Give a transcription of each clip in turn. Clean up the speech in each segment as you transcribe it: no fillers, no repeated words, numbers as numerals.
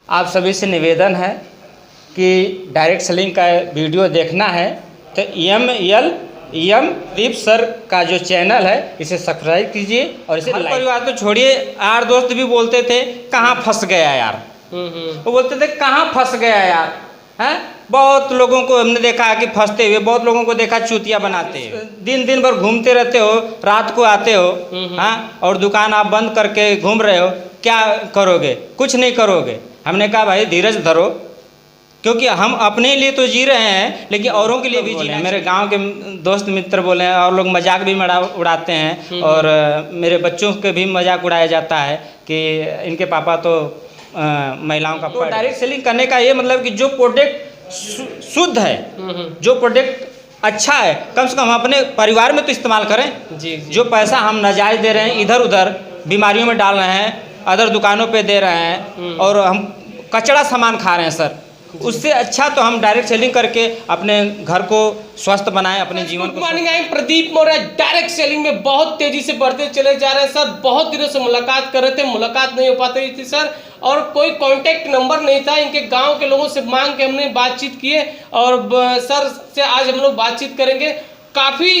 आप सभी से निवेदन है कि डायरेक्ट सेलिंग का वीडियो देखना है तो एम दीप सर का जो चैनल है इसे सब्सक्राइब कीजिए और इसे लाइक। परिवार तो छोड़िए, यार दोस्त भी बोलते थे कहाँ फंस गया यार। वो बोलते थे कहाँ फंस गया यार। हैं, बहुत लोगों को हमने देखा है कि फंसते हुए, बहुत लोगों को देखा चूतिया बनाते हैं। दिन भर घूमते रहते हो, रात को आते हो हाँ, और दुकान आप बंद करके घूम रहे हो, क्या करोगे? कुछ नहीं करोगे। हमने कहा भाई धीरज धरो, क्योंकि हम अपने लिए तो जी रहे हैं लेकिन औरों के लिए भी जी रहे हैं। मेरे गांव के दोस्त मित्र बोले हैं और लोग मजाक भी उड़ाते हैं और मेरे बच्चों के भी मजाक उड़ाया जाता है कि इनके पापा तो महिलाओं का। तो डायरेक्ट सेलिंग करने का ये मतलब कि जो प्रोडक्ट शुद्ध है, जो प्रोडक्ट अच्छा है, कम से कम हम अपने परिवार में तो इस्तेमाल करें। जी। जो पैसा हम नाजायज़ दे रहे हैं, इधर उधर बीमारियों में डाल रहे हैं, अदर दुकानों पे दे रहे हैं और हम कचड़ा सामान खा रहे हैं सर, उससे अच्छा तो हम डायरेक्ट सेलिंग करके अपने घर को स्वस्थ बनाएं, अपने जीवन को। Morning I Pradeep Maurya direct selling में बहुत तेजी से बढ़ते चले जा रहे हैं सर। बहुत दिनों से मुलाकात कर रहे थे, मुलाकात नहीं हो पाती थी सर, और कोई कांटेक्ट नंबर नहीं था। इनके गांव के लोगों से मांग के हमने बातचीत किए और सर से आज हम लोग बातचीत करेंगे। काफ़ी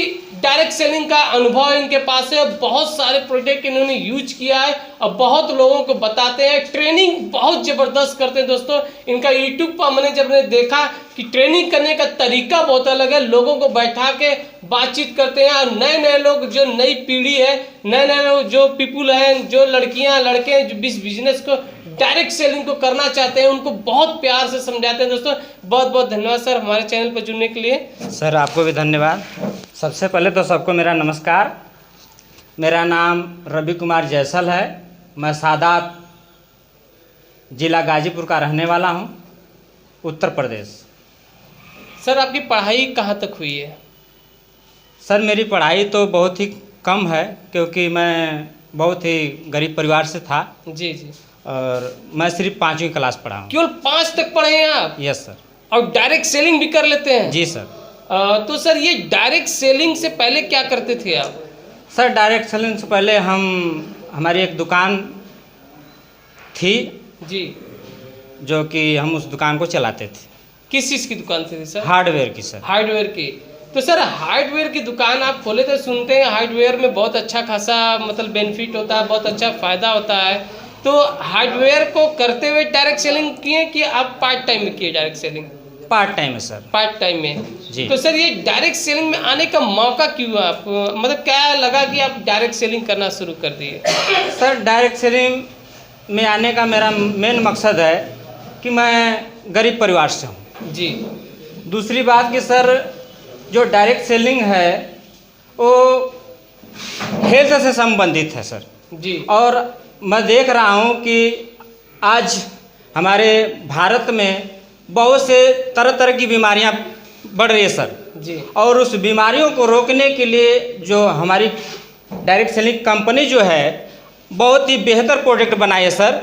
डायरेक्ट सेलिंग का अनुभव इनके पास है, बहुत सारे प्रोडक्ट इन्होंने यूज किया है और बहुत लोगों को बताते हैं। ट्रेनिंग बहुत ज़बरदस्त करते हैं दोस्तों। इनका यूट्यूब पर हमने जब देखा कि ट्रेनिंग करने का तरीका बहुत अलग है, लोगों को बैठा के बातचीत करते हैं और नए नए लोग, जो नई पीढ़ी है, नए नए लोग जो पीपुल हैं, जो लड़कियां लड़के हैं, जो बिजनेस को डायरेक्ट सेलिंग को करना चाहते हैं, उनको बहुत प्यार से समझाते हैं दोस्तों। बहुत बहुत धन्यवाद सर हमारे चैनल पर जुड़ने के लिए। सर आपको भी धन्यवाद। सबसे पहले तो सबको मेरा नमस्कार। मेरा नाम रवि कुमार जैसल है। मैं सादात जिला गाजीपुर का रहने वाला हूं, उत्तर प्रदेश। सर आपकी पढ़ाई कहाँ तक हुई है? सर मेरी पढ़ाई तो बहुत ही कम है, क्योंकि मैं बहुत ही गरीब परिवार से था। जी जी। और मैं सिर्फ 5वीं क्लास पढ़ा हूँ। केवल 5 तक पढ़े हैं आप? Yes sir. और डायरेक्ट सेलिंग भी कर लेते हैं? जी सर। तो सर ये डायरेक्ट सेलिंग से पहले क्या करते थे आप? सर डायरेक्ट सेलिंग से पहले हमारी एक दुकान थी जी, जो कि हम उस दुकान को चलाते थे। किस चीज़ की दुकान थी सर? हार्डवेयर की सर। हार्डवेयर की। तो सर हार्डवेयर की दुकान आप खोले थे, सुनते हैं हार्डवेयर में बहुत अच्छा खासा मतलब बेनिफिट होता है, बहुत अच्छा फ़ायदा होता है। तो हार्डवेयर को करते हुए डायरेक्ट सेलिंग किए कि आप पार्ट टाइम में किए डायरेक्ट सेलिंग? पार्ट टाइम में सर। पार्ट टाइम में जी। तो सर ये डायरेक्ट सेलिंग में आने का मौका क्यों हुआ? आप मतलब क्या लगा कि आप डायरेक्ट सेलिंग करना शुरू कर दिए? सर डायरेक्ट सेलिंग में आने का मेरा मेन मकसद है कि मैं गरीब परिवार से हूँ जी। दूसरी बात कि सर जो डायरेक्ट सेलिंग है वो हेल्थ से संबंधित है सर जी। और मैं देख रहा हूँ कि आज हमारे भारत में बहुत से तरह तरह की बीमारियाँ बढ़ रही है सर जी। और उस बीमारियों को रोकने के लिए जो हमारी डायरेक्ट सेलिंग कंपनी जो है बहुत ही बेहतर प्रोडक्ट बनाई है सर।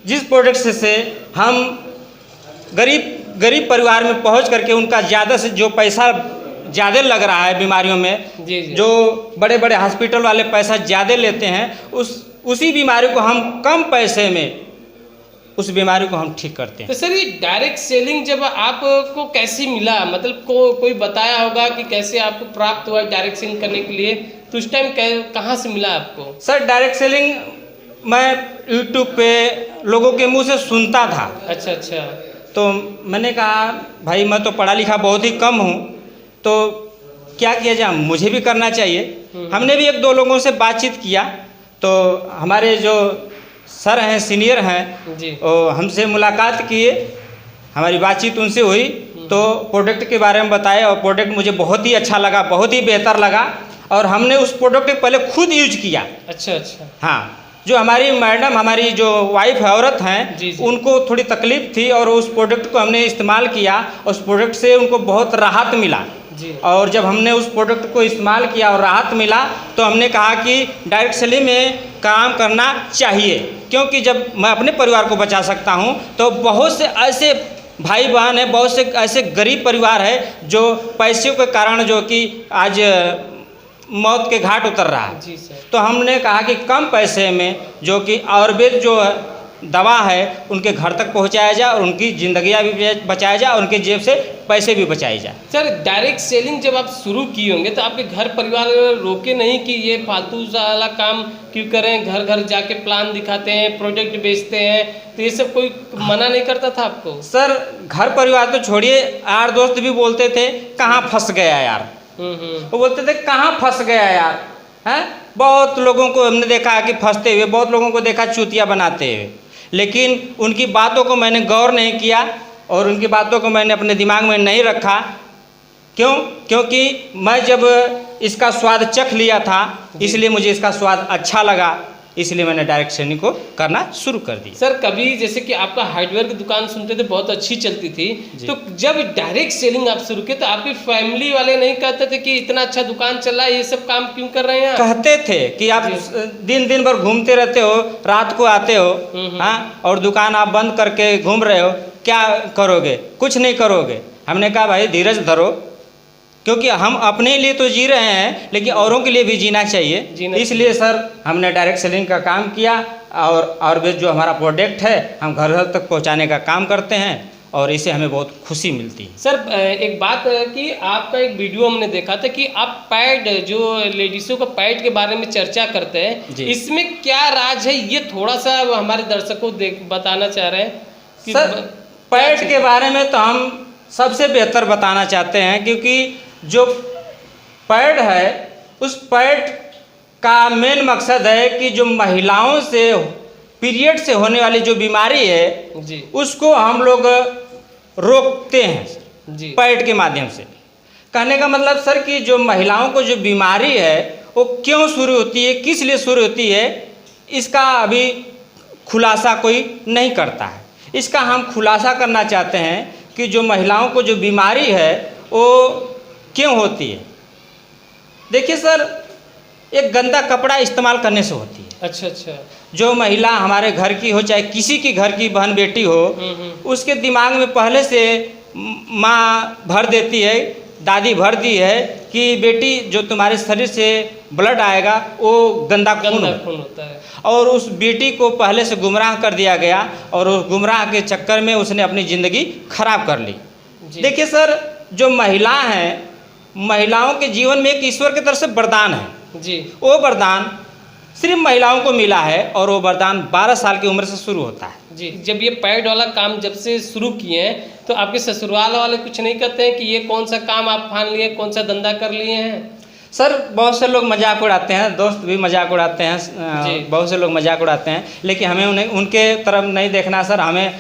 जिस प्रोडक्ट से हम गरीब परिवार में पहुंच करके उनका ज़्यादा से जो पैसा ज़्यादा लग रहा है बीमारियों में, जी जी। जो बड़े बड़े हॉस्पिटल वाले पैसा ज़्यादा लेते हैं, उसी बीमारी को हम कम पैसे में उस बीमारी को हम ठीक करते हैं। तो सर ये डायरेक्ट सेलिंग जब आपको कैसे मिला, मतलब कोई बताया होगा कि कैसे आपको प्राप्त हुआ डायरेक्ट सेलिंग करने के लिए, तो उस टाइम कहाँ से मिला आपको? सर डायरेक्ट सेलिंग मैं यूट्यूब पे लोगों के मुंह से सुनता था। अच्छा अच्छा। तो मैंने कहा भाई मैं तो पढ़ा लिखा बहुत ही कम हूँ, तो क्या किया जाए, मुझे भी करना चाहिए। हमने भी एक दो लोगों से बातचीत किया, तो हमारे जो सर हैं, सीनियर हैं जी, वो हमसे मुलाकात किए, हमारी बातचीत उनसे हुई, तो प्रोडक्ट के बारे में बताए और प्रोडक्ट मुझे बहुत ही अच्छा लगा, बहुत ही बेहतर लगा और हमने उस प्रोडक्ट को पहले खुद यूज किया। अच्छा अच्छा। हाँ, जो हमारी मैडम, हमारी जो वाइफ है, औरत हैं, उनको थोड़ी तकलीफ थी और उस प्रोडक्ट को हमने इस्तेमाल किया, उस प्रोडक्ट से उनको बहुत राहत मिला जी। और जब हमने उस प्रोडक्ट को इस्तेमाल किया और राहत मिला तो हमने कहा कि डायरेक्ट सेलिंग में काम करना चाहिए, क्योंकि जब मैं अपने परिवार को बचा सकता हूं तो बहुत से ऐसे भाई बहन हैं, बहुत से ऐसे गरीब परिवार है जो पैसे के कारण जो कि आज मौत के घाट उतर रहा है जी सर। तो हमने कहा कि कम पैसे में जो कि आयुर्वेद जो दवा है उनके घर तक पहुंचाया जाए और उनकी ज़िंदगियाँ भी बचाया जाए और उनकी जेब से पैसे भी बचाए जाए। सर डायरेक्ट सेलिंग जब आप शुरू किए होंगे तो आपके घर परिवार रोके नहीं कि ये फालतू वाला काम क्यों करें, घर घर जाके प्लान दिखाते हैं, प्रोडक्ट बेचते हैं, तो ये सब कोई मना नहीं करता था आपको? सर घर परिवार तो छोड़िए, यार दोस्त भी बोलते थे कहाँ फंस गया यार। वो बोलते थे कहाँ फंस गया यार, हैं। बहुत लोगों को हमने देखा है कि फंसते हुए, बहुत लोगों को देखा चूतिया बनाते हुए, लेकिन उनकी बातों को मैंने गौर नहीं किया और उनकी बातों को मैंने अपने दिमाग में नहीं रखा। क्योंकि मैं जब इसका स्वाद चख लिया था इसलिए मुझे इसका स्वाद अच्छा लगा, इसलिए मैंने डायरेक्ट सेलिंग को करना शुरू कर दिया। सर कभी जैसे कि आपका हार्डवेयर की दुकान सुनते थे बहुत अच्छी चलती थी, तो जब डायरेक्ट सेलिंग आप शुरू किए तो आपकी फैमिली वाले नहीं कहते थे कि इतना अच्छा दुकान चल रहा है, ये सब काम क्यों कर रहे हैं? कहते थे कि आप दिन भर घूमते रहते हो, रात को आते हो, हाँ, और दुकान आप बंद करके घूम रहे हो, क्या करोगे? कुछ नहीं करोगे। हमने कहा भाई धीरज धरो, क्योंकि हम अपने लिए तो जी रहे हैं लेकिन औरों के लिए भी जीना चाहिए। इसलिए सर हमने डायरेक्ट सेलिंग का काम किया और भी जो हमारा प्रोडक्ट है हम घर घर तक पहुंचाने का काम करते हैं और इससे हमें बहुत खुशी मिलती है। सर एक बात है कि आपका एक वीडियो हमने देखा था कि आप पैड, जो लेडीज़ों का पैड के बारे में चर्चा करते हैं, इसमें क्या राज है ये थोड़ा सा हमारे दर्शकों को बताना चाह रहे हैं कि सर पैड के बारे में तो हम सबसे बेहतर बताना चाहते हैं, क्योंकि जो पैड है उस पैड का मेन मकसद है कि जो महिलाओं से पीरियड से होने वाली जो बीमारी है जी, उसको हम लोग रोकते हैं जी पैड के माध्यम से। कहने का मतलब सर कि जो महिलाओं को जो बीमारी है वो क्यों शुरू होती है, किस लिए शुरू होती है, इसका अभी खुलासा कोई नहीं करता है। इसका हम खुलासा करना चाहते हैं कि जो महिलाओं को जो बीमारी है वो क्यों होती है। देखिए सर, एक गंदा कपड़ा इस्तेमाल करने से होती है। अच्छा। जो महिला हमारे घर की हो, चाहे किसी की घर की बहन बेटी हो, उसके दिमाग में पहले से माँ भर देती है, दादी भर दी है कि बेटी जो तुम्हारे शरीर से ब्लड आएगा वो गंदा खून होता है, और उस बेटी को पहले से गुमराह कर दिया गया और उस गुमराह के चक्कर में उसने अपनी ज़िंदगी खराब कर ली। देखिए सर, जो महिला हैं, महिलाओं के जीवन में एक ईश्वर की तरफ से वरदान है जी। वो वरदान सिर्फ महिलाओं को मिला है और वो वरदान 12 साल की उम्र से शुरू होता है जी। जब ये पैड वाला काम जब से शुरू किए हैं तो आपके ससुराल वाले कुछ नहीं कहते हैं कि ये कौन सा काम आप ठान लिए, कौन सा धंधा कर लिए हैं? सर बहुत से लोग मजाक उड़ाते हैं, दोस्त भी मजाक उड़ाते हैं, बहुत से लोग मजाक उड़ाते हैं, लेकिन हमें उन्हें उनके तरफ नहीं देखना सर। हमें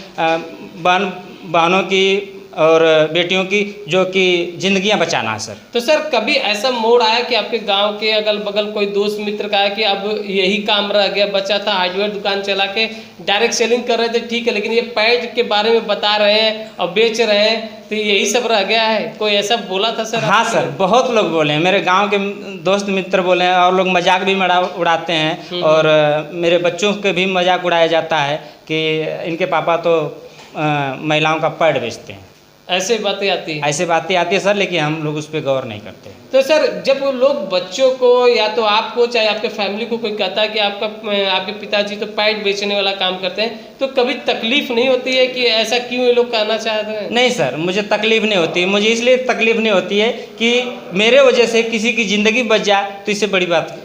बहनों की और बेटियों की जो कि ज़िंदगियां बचाना है सर। तो सर कभी ऐसा मोड़ आया कि आपके गांव के अगल बगल कोई दोस्त मित्र का है कि अब यही काम रह गया, बचा था हार्डवेयर दुकान चला के डायरेक्ट सेलिंग कर रहे थे, ठीक है, लेकिन ये पैड के बारे में बता रहे हैं और बेच रहे हैं, तो यही सब रह गया है? कोई ऐसा बोला था सर? हाँ सर, बहुत लोग बोले हैं, मेरे गाँव के दोस्त मित्र बोले हैं और लोग मजाक भी उड़ाते हैं और मेरे बच्चों के भी मजाक उड़ाया जाता है कि इनके पापा तो महिलाओं का पैड बेचते हैं। ऐसे बातें आती है? ऐसे बातें आती है सर, लेकिन हम लोग उस पर गौर नहीं करते। तो सर जब लोग बच्चों को या तो आपको चाहे आपके फैमिली को कोई कहता है कि आपके पिताजी तो पैड बेचने वाला काम करते हैं, तो कभी तकलीफ नहीं होती है कि ऐसा क्यों ये लोग कहना चाहते हैं? नहीं सर, मुझे तकलीफ नहीं होती। मुझे इसलिए तकलीफ नहीं होती है कि मेरे वजह से किसी की ज़िंदगी बच जाए तो इससे बड़ी बात।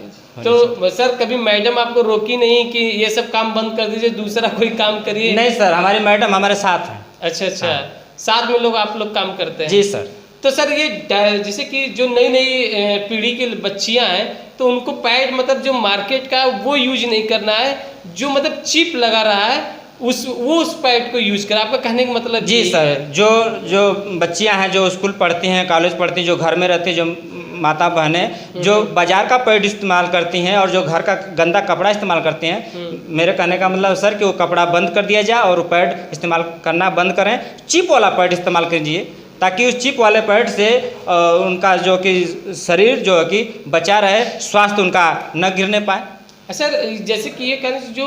तो सर कभी मैडम आपको रोकी नहीं कि ये सब काम बंद कर दीजिए, दूसरा कोई काम करिए? नहीं सर, हमारी मैडम हमारे साथ हैं। अच्छा हाँ। साथ में लोग आप लोग काम करते हैं? जी सर। तो सर ये जैसे कि जो नई पीढ़ी की बच्चियां हैं तो उनको पैड मतलब जो मार्केट का वो यूज नहीं करना है, जो मतलब चिप लगा रहा है उस पैड को यूज करें, आपका कहने का मतलब? जी सर, जो बच्चियां हैं जो स्कूल पढ़ती हैं, कॉलेज पढ़ती हैं, जो घर में रहती हैं, जो माता बहनें जो बाजार का पैड इस्तेमाल करती हैं और जो घर का गंदा कपड़ा इस्तेमाल करती हैं, मेरे कहने का मतलब सर कि वो कपड़ा बंद कर दिया जाए और पैड इस्तेमाल करना बंद करें। चिप वाला पैड इस्तेमाल कीजिए ताकि उस चिप वाले पैड से उनका जो कि शरीर जो है कि बचा रहे, स्वास्थ्य उनका न गिरने पाए। अच्छा, जैसे कि ये कहने जो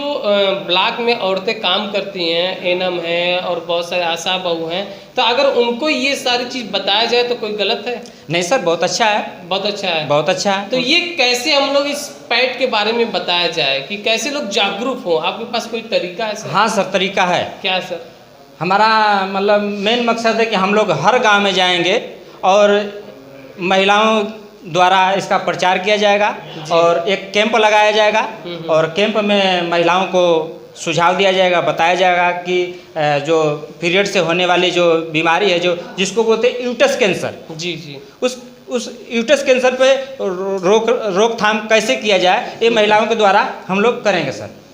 ब्लॉक में औरतें काम करती हैं, एनम है और बहुत सारे आशा बहू हैं, तो अगर उनको ये सारी चीज़ बताया जाए तो कोई गलत है? नहीं सर, बहुत अच्छा है, बहुत अच्छा है। बहुत अच्छा है। तो ये कैसे हम लोग इस पैड के बारे में बताया जाए कि कैसे लोग जागरूक हो? आपके पास कोई तरीका है सर? हाँ सर, तरीका है। क्या सर? हमारा मतलब मेन मकसद है कि हम लोग हर गांव में जाएंगे और महिलाओं द्वारा इसका प्रचार किया जाएगा और एक कैंप लगाया जाएगा और कैंप में महिलाओं को सुझाव दिया जाएगा, बताया जाएगा कि जो पीरियड से होने वाली जो बीमारी है, जो जिसको बोलते हैं यूट्रस कैंसर, जी उस यूट्रस कैंसर पे रोकथाम कैसे किया जाए, ये महिलाओं के द्वारा हम लोग करेंगे सर।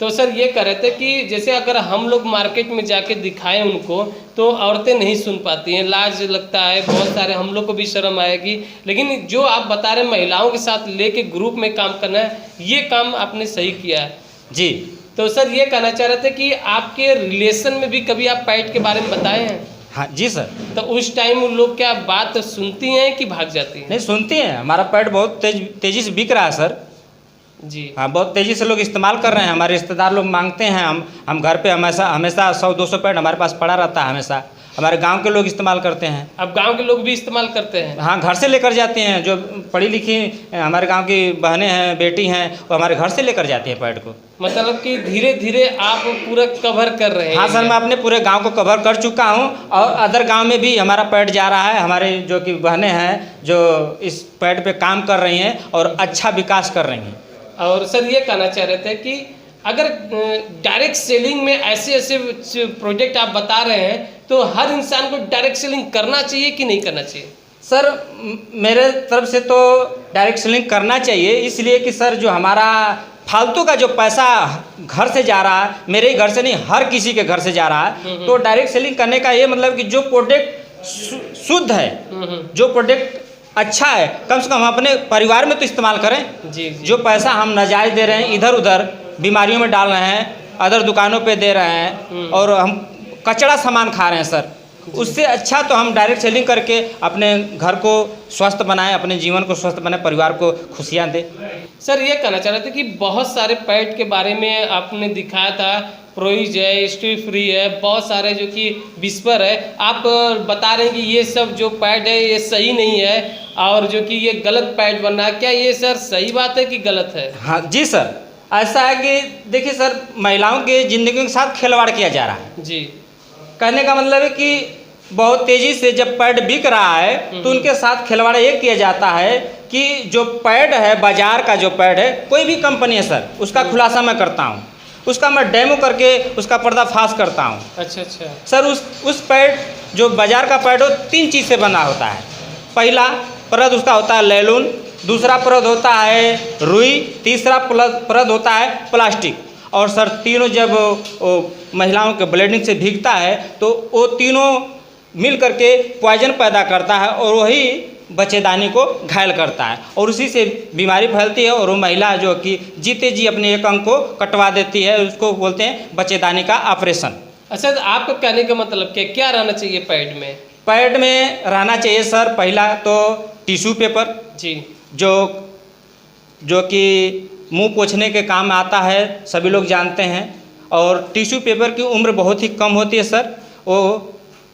तो सर ये कह रहे थे कि जैसे अगर हम लोग मार्केट में जाके दिखाएं उनको तो औरतें नहीं सुन पाती हैं, लाज लगता है, बहुत सारे हम लोग को भी शर्म आएगी, लेकिन जो आप बता रहे हैं महिलाओं के साथ लेके ग्रुप में काम करना है, ये काम आपने सही किया है जी। तो सर ये कहना चाह रहे थे कि आपके रिलेशन में भी कभी आप पैड के बारे में बताए हैं? हाँ जी सर। तो उस टाइम उन लोग क्या बात सुनती हैं कि भाग जाती हैं? नहीं, सुनती हैं। हमारा पैड बहुत तेज़ी से बिक रहा है सर जी। हाँ, बहुत तेज़ी से लोग इस्तेमाल कर रहे हैं। हमारे रिश्तेदार लोग मांगते हैं, हम घर पे हमेशा 100-200 पैड हमारे पास पड़ा रहता है हमेशा। हमारे गांव के लोग इस्तेमाल करते हैं। अब गांव के लोग भी इस्तेमाल करते हैं? हाँ, घर से लेकर जाते हैं। जो पढ़ी लिखी हमारे गांव की बहनें हैं, बेटी हैं, वो हमारे घर से लेकर जाती हैं पैड को। मतलब कि धीरे धीरे आप पूरा कवर कर रहे हैं? हाँ सर, मैं अपने पूरे गांव को कवर कर चुका हूं और अदर गांव में भी हमारा पैड जा रहा है। हमारे जो कि बहनें हैं जो इस पैड पे काम कर रही हैं और अच्छा विकास कर रही हैं। और सर ये कहना चाह रहे थे कि अगर डायरेक्ट सेलिंग में ऐसे ऐसे प्रोजेक्ट आप बता रहे हैं तो हर इंसान को डायरेक्ट सेलिंग करना चाहिए कि नहीं करना चाहिए? सर मेरे तरफ से तो डायरेक्ट सेलिंग करना चाहिए, इसलिए कि सर जो हमारा फालतू का जो पैसा घर से जा रहा है, मेरे ही घर से नहीं हर किसी के घर से जा रहा है, तो डायरेक्ट सेलिंग करने का ये मतलब कि जो प्रोडक्ट शुद्ध है, जो प्रोडक्ट अच्छा है, कम से कम हम अपने परिवार में तो इस्तेमाल करें। जी। जो पैसा हम नाजायज़ दे रहे हैं, इधर उधर बीमारियों में डाल रहे हैं, अदर दुकानों पे दे रहे हैं और हम कचड़ा सामान खा रहे हैं सर, उससे अच्छा तो हम डायरेक्ट सेलिंग करके अपने घर को स्वस्थ बनाएं, अपने जीवन को स्वस्थ बनाएं, परिवार को खुशियां दें। सर ये कहना चाह रहे थे कि बहुत सारे पैड के बारे में आपने दिखाया था, प्रोइज है, स्ट्री फ्री है, बहुत सारे जो कि विस्पर है, आप बता रहे हैं कि ये सब जो पैड है ये सही नहीं है और जो कि ये गलत पैड बन रहा है, क्या ये सर सही बात है कि गलत है? हाँ जी सर, ऐसा है कि देखिए सर, महिलाओं के ज़िंदगी के साथ खिलवाड़ किया जा रहा है जी। कहने का मतलब है कि बहुत तेज़ी से जब पैड बिक रहा है तो उनके साथ खिलवाड़ ये किया जाता है कि जो पैड है, बाजार का जो पैड है, कोई भी कंपनी है सर, उसका खुलासा मैं करता हूँ, उसका मैं डेमो करके उसका पर्दाफाश करता हूँ। अच्छा सर, उस पैड जो बाजार का पैड हो 3 चीज़ से बना होता है। पहला परत उसका होता है लैलून, दूसरा परत होता है रुई, तीसरा परत होता है प्लास्टिक। और सर तीनों जब महिलाओं के ब्लीडिंग से भीगता है तो वो तीनों मिल करके पॉइजन पैदा करता है और वही बच्चेदानी को घायल करता है और उसी से बीमारी फैलती है और वो महिला जो कि जीते जी अपने एक अंग को कटवा देती है, उसको बोलते हैं बच्चेदानी का ऑपरेशन। अच्छा, तो आपको कहने का मतलब क्या रहना चाहिए पैड में? पैड में रहना चाहिए सर, पहला तो टिश्यू पेपर जी, जो कि मुंह पोंछने के काम आता है, सभी लोग जानते हैं। और टिश्यू पेपर की उम्र बहुत ही कम होती है सर, वो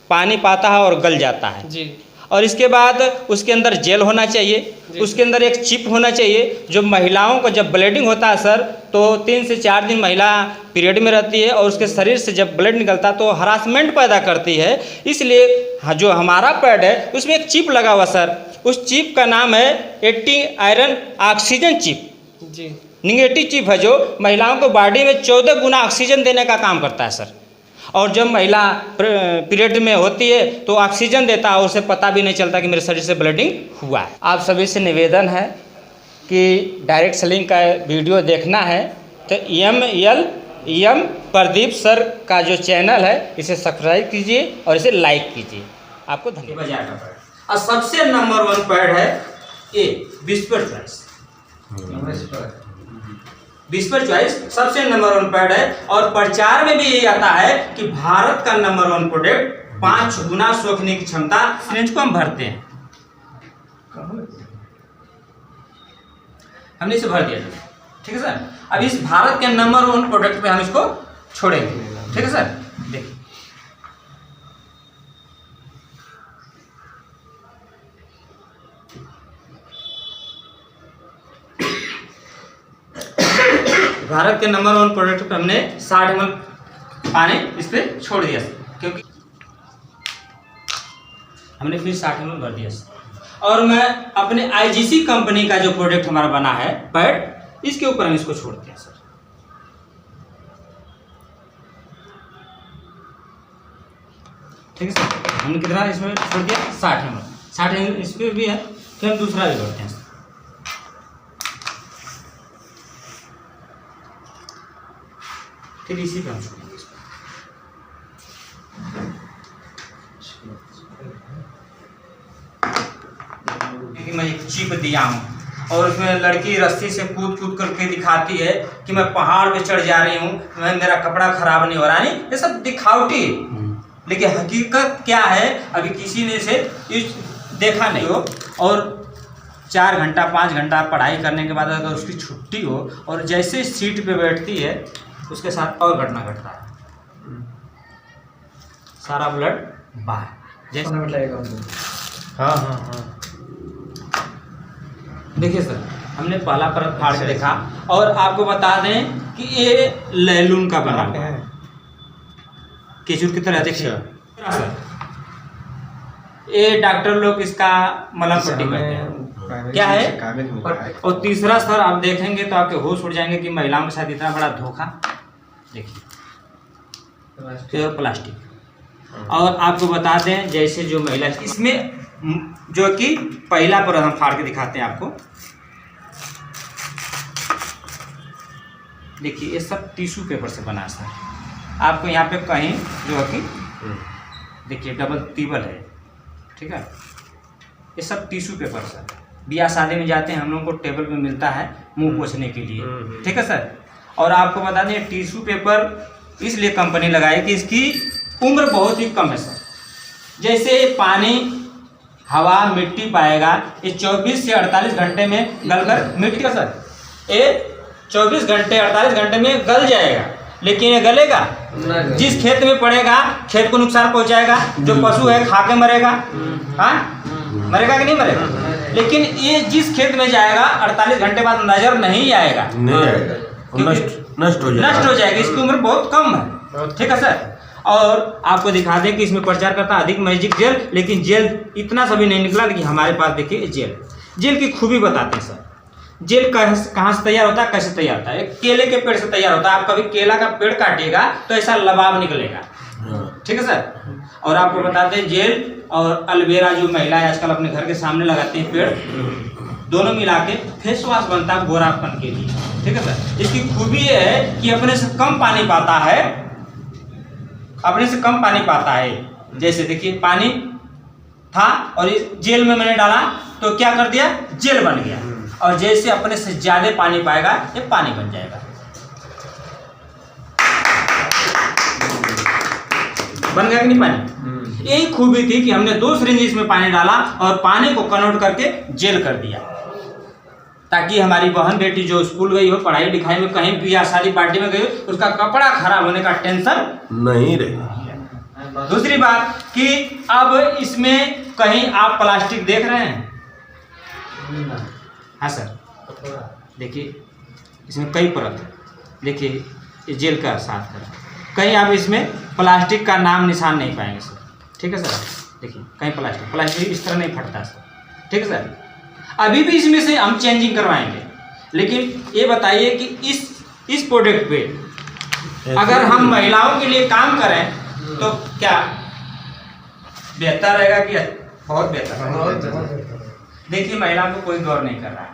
पानी पाता है और गल जाता है जी। और इसके बाद उसके अंदर जेल होना चाहिए, उसके अंदर एक चिप होना चाहिए। जो महिलाओं को जब ब्लीडिंग होता है सर तो 3 से 4 दिन महिला पीरियड में रहती है और उसके शरीर से जब ब्लड निकलता है तो हरासमेंट पैदा करती है, इसलिए जो हमारा पैड है उसमें एक चिप लगा हुआ सर, उस चिप का नाम है 80 आयरन ऑक्सीजन चिप जी। निगेटिव चिप है जो महिलाओं को बॉडी में 14 गुना ऑक्सीजन देने का काम करता है सर। और जब महिला पीरियड में होती है तो ऑक्सीजन देता है और उसे पता भी नहीं चलता कि मेरे शरीर से ब्लीडिंग हुआ है। आप सभी से निवेदन है कि डायरेक्ट सेलिंग का वीडियो देखना है तो एम प्रदीप सर का जो चैनल है इसे सब्सक्राइब कीजिए और इसे लाइक कीजिए। आपको धन्यवाद। और सबसे नंबर 1 पैड है ये विस्पर चॉइस। विस्पर चॉइस सबसे नंबर 1 पैड है और प्रचार में भी यही आता है कि भारत का नंबर 1 प्रोडक्ट 5 गुना सोखने की क्षमता। सिरिंज को हम भरते हैं, हमने इसे भर दिया ठीक है सर। अब इस भारत के नंबर 1 प्रोडक्ट पे हम इसको छोड़ेंगे, ठीक है सर। देखिए भारत के नंबर 1 प्रोडक्ट पे हमने 60 ml पानी इस पे छोड़ दिया क्योंकि हमने फिर 60 ml भर दिया। और मैं अपने IGC कंपनी का जो प्रोडक्ट हमारा बना है पैड, इसके ऊपर हम इसको छोड़ दिया सर। ठीक है सर। हमने कितना इसमें छोड़ दिया? 60 ml। 60 ml इस पे भी है, फिर हम दूसरा भी भरते हैं। फिर इसी पे हम छोड़ेंगे इसको। क्योंकि मैं एक चिप दिया हूँ और उसमें लड़की रस्सी से कूद कूद करके दिखाती है कि मैं पहाड़ पे चढ़ जा रही हूँ, मैं मेरा कपड़ा खराब नहीं हो रहा। नहीं, ये सब दिखावटी है, लेकिन हकीकत क्या है अभी किसी ने इसे देखा नहीं हो। और 4 घंटा 5 घंटा पढ़ाई करने के बाद अगर उसकी छुट्टी हो और जैसे सीट पे बैठती है उसके साथ और घटना घटता है, सारा ब्लड बाहर। जैसे हाँ देखिए सर, हमने पहला परत फाड़ के देखा और आपको बता दें कि ये लैलून का बना हुआ है, केचुर की तरह। देखिए सर, ये डॉक्टर लोग इसका मलहम पट्टी करते हैं, क्या है। और तीसरा सर आप देखेंगे तो आपके होश उड़ जाएंगे कि महिलाओं के साथ इतना बड़ा धोखा। देखिए प्योर प्लास्टिक। और आपको बता दें जैसे जो महिला इसमें जो कि पहला परत हम फाड़ के दिखाते हैं आपको। देखिए ये सब टिश्यू पेपर से बना है सर। आपको यहाँ पे कहीं जो है कि देखिए डबल टेबल है, ठीक है। ये सब टिश्यू पेपर सर, ब्याह शादी में जाते हैं हम लोगों को टेबल पे मिलता है मुंह पोंछने के लिए, ठीक है सर। और आपको बता दें टिश्यू पेपर इसलिए कंपनी लगाई कि इसकी उम्र बहुत ही कम है सर। जैसे पानी हवा मिट्टी पाएगा, ये 24 से 48 घंटे में गलकर मिट्टी का सर, ये 24 घंटे 48 घंटे में गल जाएगा, लेकिन ये गलेगा जिस खेत में पड़ेगा खेत को नुकसान पहुंचाएगा। जो पशु है खा के मरेगा, हाँ मरेगा कि नहीं मरेगा। लेकिन ये जिस खेत में जाएगा 48 घंटे बाद नजर नहीं आएगा, नष्ट हो जाएगा। इसकी उम्र बहुत कम है, ठीक है सर। और आपको दिखा दें कि इसमें प्रचार करता अधिक मैजिक जेल, लेकिन जेल इतना सभी नहीं निकला। लेकिन हमारे पास देखिए जेल की खूबी बताते हैं सर। जेल कहाँ से तैयार होता है, कैसे तैयार होता है? एक केले के पेड़ से तैयार होता है। आप कभी केला का पेड़ काटिएगा तो ऐसा लबाब निकलेगा, ठीक है सर। और आपको बताते हैं जेल और एलोवेरा जो महिलाएं आजकल अपने घर के सामने लगाते हैं पेड़, दोनों मिला के फेस वॉश बनता है गोरापन के लिए, ठीक है सर। इसकी खूबी ये है कि अपने से कम पानी पाता है, अपने से कम पानी पाता है। जैसे देखिए पानी था और इस जेल में मैंने डाला तो क्या कर दिया, जेल बन गया। और जैसे अपने से ज्यादा पानी पाएगा ये पानी बन जाएगा। बन गया कि नहीं पानी? यही खूबी थी कि हमने 2 सिरिंज इसमें पानी डाला और पानी को कन्वर्ट करके जेल कर दिया, ताकि हमारी बहन बेटी जो स्कूल गई हो, पढ़ाई लिखाई में कहीं भी या शादी पार्टी में गई हो, उसका कपड़ा खराब होने का टेंशन नहीं रहे। दूसरी बात कि अब इसमें कहीं आप प्लास्टिक देख रहे हैं? हाँ सर, देखिए इसमें कई परत है। देखिए ये जेल का साथ है, कहीं आप इसमें प्लास्टिक का नाम निशान नहीं पाएंगे सर, ठीक है सर। देखिए कहीं प्लास्टिक इस तरह नहीं फटता सर, ठीक है सर। अभी भी इसमें से हम चेंजिंग करवाएंगे, लेकिन ये बताइए कि इस प्रोडक्ट पे अगर हम महिलाओं के लिए काम करें तो क्या बेहतर रहेगा कि बहुत बेहतर? देखिए महिलाओं को कोई गौर नहीं कर रहा है,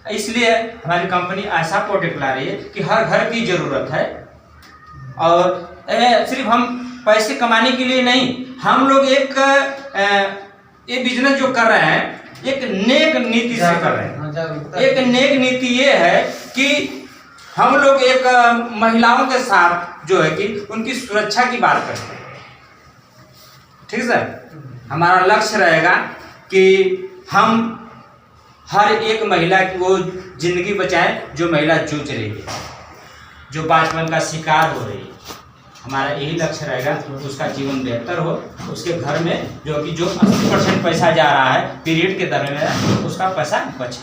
इसलिए हमारी कंपनी ऐसा प्रोडक्ट ला रही है कि हर घर की जरूरत है। और सिर्फ हम पैसे कमाने के लिए नहीं, हम लोग ये बिजनेस जो कर रहे हैं एक नेक नीति से कर रहे हैं। एक नेक नीति ये है कि हम लोग एक महिलाओं के साथ जो है कि उनकी सुरक्षा की बात करते हैं, ठीक है सर। हमारा लक्ष्य रहेगा कि हम हर एक महिला की वो जिंदगी बचाएं जो महिला जूझ रही है, जो बाचपन का शिकार हो रही है। हमारा यही लक्ष्य रहेगा कि उसका जीवन बेहतर हो, उसके घर में जो 80% पैसा जा रहा है पीरियड के दौरान उसका पैसा बचे।